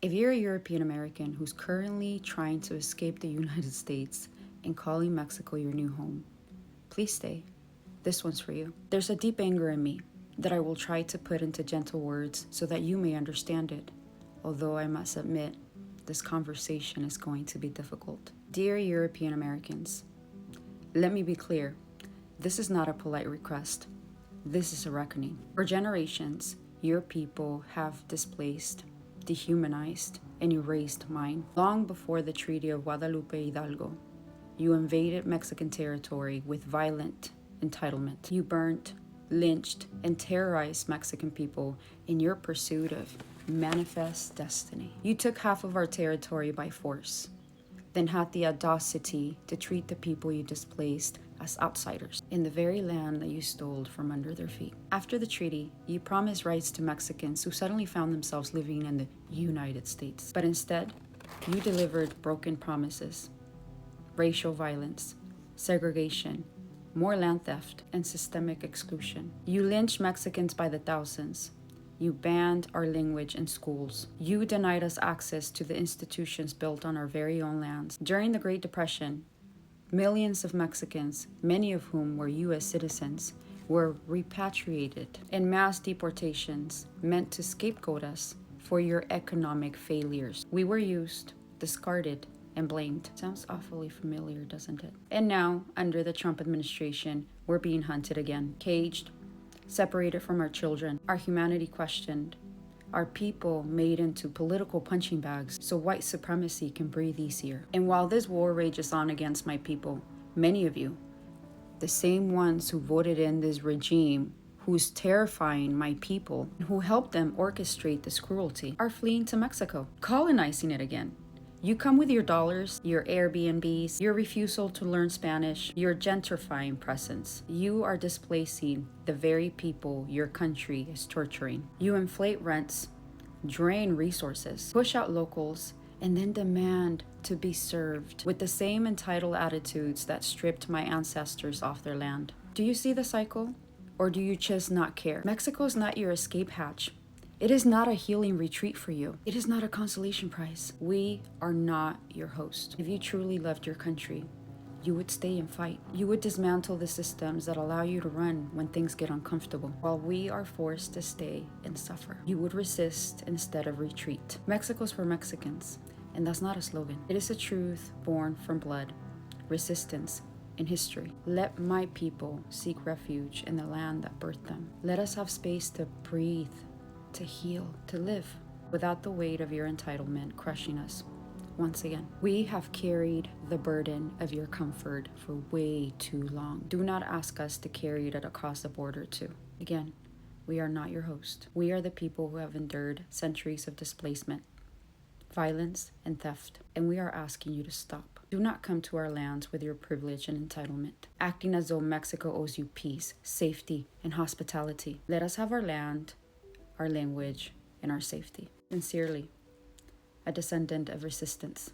If you're a European American who's currently trying to escape the United States and calling Mexico your new home, please stay. This one's for you. There's a deep anger in me that I will try to put into gentle words so that you may understand it, although I must admit, this conversation is going to be difficult. Dear European Americans, let me be clear. This is not a polite request. This is a reckoning. For generations, your people have displaced, dehumanized, and erased mine. Long before the Treaty of Guadalupe Hidalgo, you invaded Mexican territory with violent entitlement. You burnt, lynched, and terrorized Mexican people in your pursuit of manifest destiny. You took half of our territory by force, then had the audacity to treat the people you displaced as outsiders in the very land that you stole from under their feet. After the treaty, you promised rights to Mexicans who suddenly found themselves living in the United States. But instead, you delivered broken promises, racial violence, segregation, more land theft, and systemic exclusion. You lynched Mexicans by the thousands. You banned our language in schools. You denied us access to the institutions built on our very own lands. During the Great Depression, millions of Mexicans, many of whom were U.S. citizens, were repatriated, and mass deportations meant to scapegoat us for your economic failures. We were used, discarded, and blamed. Sounds awfully familiar, doesn't it? And now, under the Trump administration, we're being hunted again, caged, separated from our children, our humanity questioned, our people made into political punching bags so white supremacy can breathe easier. And while this war rages on against my people, many of you, the same ones who voted in this regime, who's terrifying my people, who helped them orchestrate this cruelty, are fleeing to Mexico, colonizing it again. You come with your dollars, your Airbnbs, your refusal to learn Spanish, your gentrifying presence. You are displacing the very people your country is torturing. You inflate rents, drain resources, push out locals, and then demand to be served with the same entitled attitudes that stripped my ancestors off their land. Do you see the cycle? Or do you just not care? Mexico is not your escape hatch. It is not a healing retreat for you. It is not a consolation prize. We are not your host. If you truly loved your country, you would stay and fight. You would dismantle the systems that allow you to run when things get uncomfortable, while we are forced to stay and suffer. You would resist instead of retreat. Mexico's for Mexicans, and that's not a slogan. It is a truth born from blood, resistance, and history. Let my people seek refuge in the land that birthed them. Let us have space to breathe, to heal, to live without the weight of your entitlement crushing us. Once again, we have carried the burden of your comfort for way too long. Do not ask us to carry it across the border too. Again, we are not your host. We are the people who have endured centuries of displacement, violence, and theft, and we are asking you to stop. Do not come to our lands with your privilege and entitlement, acting as though Mexico owes you peace, safety, and hospitality. Let us have our land, our language, and our safety. Sincerely, a descendant of resistance.